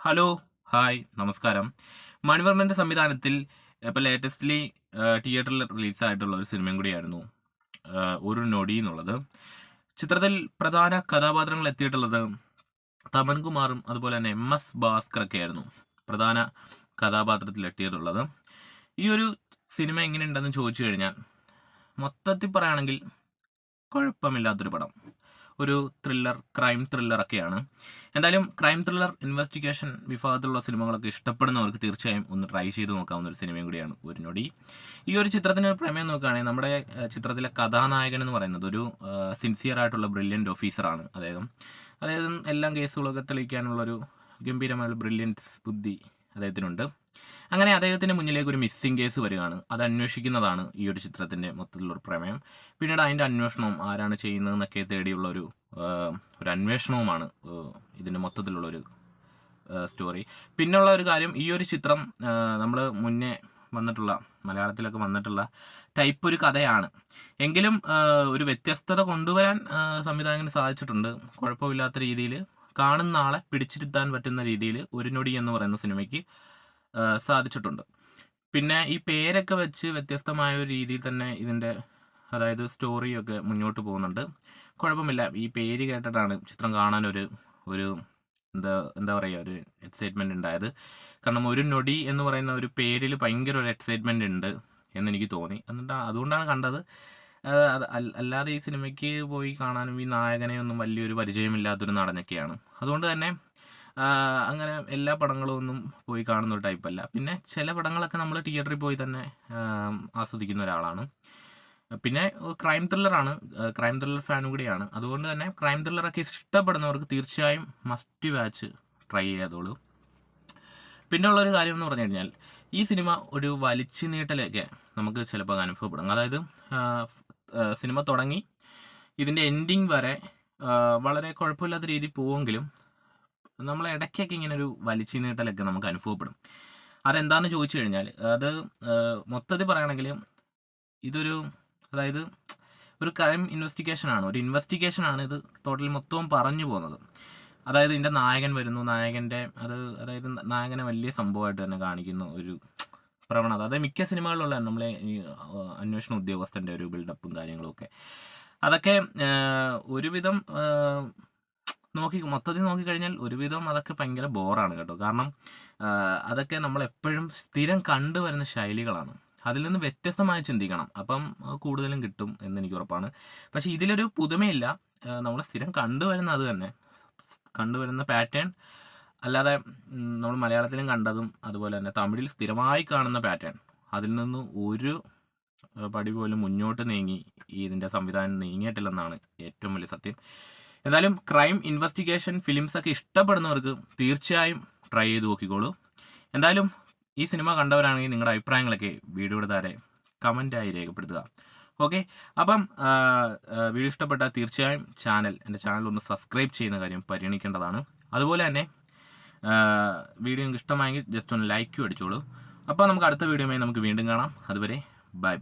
Hello, hi, നമസ്കാരം. മണിവർമ്മൻ്റെ സംവിധാനത്തിൽ ഇപ്പോൾ ലേറ്റസ്റ്റ്ലി തിയേറ്ററിൽ റിലീസായിട്ടുള്ള ഒരു സിനിമയും കൂടിയായിരുന്നു ഒരു നൊടി എന്നുള്ളത്. ചിത്രത്തിൽ പ്രധാന കഥാപാത്രങ്ങൾ എത്തിയിട്ടുള്ളത് തമൻകുമാറും അതുപോലെ തന്നെ MS ഭാസ്കറൊക്കെ ആയിരുന്നു പ്രധാന കഥാപാത്രത്തിൽ എത്തിയിട്ടുള്ളത്. ഈ ഒരു സിനിമ എങ്ങനെയുണ്ടെന്ന് ചോദിച്ചു കഴിഞ്ഞാൽ മൊത്തത്തിൽ പറയുകയാണെങ്കിൽ കുഴപ്പമില്ലാത്തൊരു പടം. ഒരു ത്രില്ലർ, ക്രൈം ത്രില്ലറൊക്കെയാണ്. എന്തായാലും ക്രൈം ത്രില്ലർ, ഇൻവെസ്റ്റിഗേഷൻ വിഭാഗത്തിലുള്ള സിനിമകളൊക്കെ ഇഷ്ടപ്പെടുന്നവർക്ക് തീർച്ചയായും ഒന്ന് ട്രൈ ചെയ്ത് നോക്കാവുന്ന ഒരു സിനിമയും കൂടിയാണ് ഒരു നൊടി. ഈ ഒരു ചിത്രത്തിൻ്റെ പ്രമേയം നോക്കുകയാണെങ്കിൽ നമ്മുടെ ചിത്രത്തിലെ കഥാനായകൻ എന്ന് പറയുന്നത് ഒരു സിൻസിയർ ആയിട്ടുള്ള ബ്രില്യൻ്റ് ഓഫീസറാണ് അതായത് എല്ലാം കേസുകളൊക്കെ തെളിയിക്കാനുള്ളൊരു ഗംഭീരമായ ബ്രില്യൻസ് ബുദ്ധി അദ്ദേഹത്തിനുണ്ട്. അങ്ങനെ അദ്ദേഹത്തിൻ്റെ മുന്നിലേക്ക് ഒരു മിസ്സിംഗ് കേസ് വരികയാണ്. അത് അന്വേഷിക്കുന്നതാണ് ഈ ഒരു ചിത്രത്തിൻ്റെ മൊത്തത്തിലുള്ളൊരു പ്രമേയം. പിന്നീട് അതിൻ്റെ അന്വേഷണവും ആരാണ് ചെയ്യുന്നതെന്നൊക്കെ തേടിയുള്ള ഒരു അന്വേഷണവുമാണ് ഇതിൻ്റെ മൊത്തത്തിലുള്ളൊരു സ്റ്റോറി. പിന്നെയുള്ള ഒരു കാര്യം, ഈ ഒരു ചിത്രം നമ്മൾ മുന്നേ വന്നിട്ടുള്ള മലയാളത്തിലൊക്കെ വന്നിട്ടുള്ള ടൈപ്പ് ഒരു കഥയാണ്. എങ്കിലും ഒരു വ്യത്യസ്തത കൊണ്ടുവരാൻ സംവിധായകന് സാധിച്ചിട്ടുണ്ട്. കുഴപ്പമില്ലാത്ത രീതിയിൽ കാണുന്ന ആളെ പിടിച്ചിരുത്താൻ പറ്റുന്ന രീതിയിൽ ഒരു നൊടി എന്ന് പറയുന്ന സിനിമയ്ക്ക് സാധിച്ചിട്ടുണ്ട്. പിന്നെ ഈ പേരൊക്കെ വെച്ച് വ്യത്യസ്തമായ ഒരു രീതിയിൽ തന്നെ ഇതിൻ്റെ അതായത് സ്റ്റോറിയൊക്കെ മുന്നോട്ട് പോകുന്നുണ്ട്. കുഴപ്പമില്ല. ഈ പേര് കേട്ടിട്ടാണ് ചിത്രം കാണാനൊരു എന്താ പറയുക, ഒരു എക്സൈറ്റ്മെൻറ്റ് ഉണ്ടായത്. കാരണം ഒരു നൊടി എന്ന് പറയുന്ന ഒരു പേരിൽ ഭയങ്കര ഒരു എക്സൈറ്റ്മെൻറ്റ് ഉണ്ട് എന്നെനിക്ക് തോന്നി. അതുകൊണ്ടാണ് കണ്ടത്. അല്ലാതെ ഈ സിനിമയ്ക്ക് പോയി കാണാനും ഈ നായകനെ ഒന്നും വലിയൊരു പരിചയമില്ലാത്തൊരു നടനൊക്കെയാണ്. അതുകൊണ്ട് തന്നെ അങ്ങനെ എല്ലാ പടങ്ങളും ഒന്നും പോയി കാണുന്ന ഒരു ടൈപ്പല്ല. പിന്നെ ചില പടങ്ങളൊക്കെ നമ്മൾ തിയേറ്ററിൽ പോയി തന്നെ ആസ്വദിക്കുന്ന ഒരാളാണ്. പിന്നെ ക്രൈം ത്രില്ലറാണ്, ക്രൈം ത്രില്ലർ ഫാനും കൂടിയാണ്. അതുകൊണ്ട് തന്നെ ക്രൈം ത്രില്ലറൊക്കെ ഇഷ്ടപ്പെടുന്നവർക്ക് തീർച്ചയായും മസ്റ്റ് വാച്ച് ട്രൈ ചെയ്തോളൂ. പിന്നെ ഉള്ളൊരു കാര്യം എന്ന് പറഞ്ഞു കഴിഞ്ഞാൽ ഈ സിനിമ ഒരു വലിച്ചു നീട്ടലൊക്കെ നമുക്ക് ചിലപ്പോൾ അനുഭവപ്പെടും. അതായത് സിനിമ തുടങ്ങി ഇതിൻ്റെ എൻഡിങ് വരെ വളരെ കുഴപ്പമില്ലാത്ത രീതിയിൽ പോവുമെങ്കിലും നമ്മളെ ഇടയ്ക്കൊക്കെ ഇങ്ങനെ ഒരു വലിച്ചു നീട്ടലൊക്കെ നമുക്ക് അനുഭവപ്പെടും. അതെന്താണെന്ന് ചോദിച്ചു കഴിഞ്ഞാൽ അത് മൊത്തത്തിൽ പറയുകയാണെങ്കിൽ ഇതൊരു അതായത് ഒരു ക്രൈം ഇൻവെസ്റ്റിഗേഷനാണ്, ഒരു ഇൻവെസ്റ്റിഗേഷനാണ് ഇത് ടോട്ടൽ മൊത്തവും പറഞ്ഞു പോകുന്നത്. അതായത് ഇതിൻ്റെ നായകൻ വരുന്നു, അതായത് നായകനെ വലിയ സംഭവമായിട്ട് തന്നെ കാണിക്കുന്ന ഒരു പ്രവണത. അതായത് മിക്ക സിനിമകളിലുള്ള നമ്മളെ ഈ അന്വേഷണ ഉദ്യോഗസ്ഥൻ്റെ ഒരു ബിൽഡപ്പും കാര്യങ്ങളുമൊക്കെ അതൊക്കെ ഒരുവിധം മൊത്തത്തിൽ നോക്കിക്കഴിഞ്ഞാൽ ഒരുവിധം അതൊക്കെ ഭയങ്കര ബോറാണ് കേട്ടോ. കാരണം അതൊക്കെ നമ്മളെപ്പോഴും സ്ഥിരം കണ്ടുവരുന്ന ശൈലികളാണ്. അതിൽ നിന്ന് വ്യത്യസ്തമായി ചിന്തിക്കണം, അപ്പം കൂടുതലും കിട്ടും എന്നെനിക്ക് ഉറപ്പാണ്. പക്ഷേ ഇതിലൊരു പുതുമയില്ല. നമ്മൾ സ്ഥിരം കണ്ടുവരുന്ന പാറ്റേൺ അല്ലാതെ നമ്മൾ മലയാളത്തിലും കണ്ടതും അതുപോലെ തന്നെ തമിഴിൽ സ്ഥിരമായി കാണുന്ന പാറ്റേൺ, അതിൽ നിന്ന് ഒരു പടി പോലും മുന്നോട്ട് നീങ്ങി ഇതിൻ്റെ സംവിധാനം നീങ്ങിയിട്ടില്ലെന്നാണ് ഏറ്റവും വലിയ സത്യം. എന്തായാലും ക്രൈം ഇൻവെസ്റ്റിഗേഷൻ ഫിലിംസൊക്കെ ഇഷ്ടപ്പെടുന്നവർക്ക് തീർച്ചയായും ട്രൈ ചെയ്ത് നോക്കിക്കോളൂ. എന്തായാലും ഈ സിനിമ കണ്ടവരാണെങ്കിൽ നിങ്ങളുടെ അഭിപ്രായങ്ങളൊക്കെ വീഡിയോയുടെ താഴെ കമൻറ്റായി രേഖപ്പെടുത്തുക. ഓക്കെ, അപ്പം വീഡിയോ ഇഷ്ടപ്പെട്ടാൽ തീർച്ചയായും എൻ്റെ ചാനൽ ഒന്ന് സബ്സ്ക്രൈബ് ചെയ്യുന്ന കാര്യം പരിഗണിക്കേണ്ടതാണ്. അതുപോലെ തന്നെ വീഡിയോ നിങ്ങൾക്ക് ഇഷ്ടമായെങ്കിൽ ജസ്റ്റ് ഒന്ന് ലൈക്കും അടിച്ചോളൂ. അപ്പോൾ നമുക്ക് അടുത്ത വീഡിയോയുമായി നമുക്ക് വീണ്ടും കാണാം. അതുവരെ ബൈ.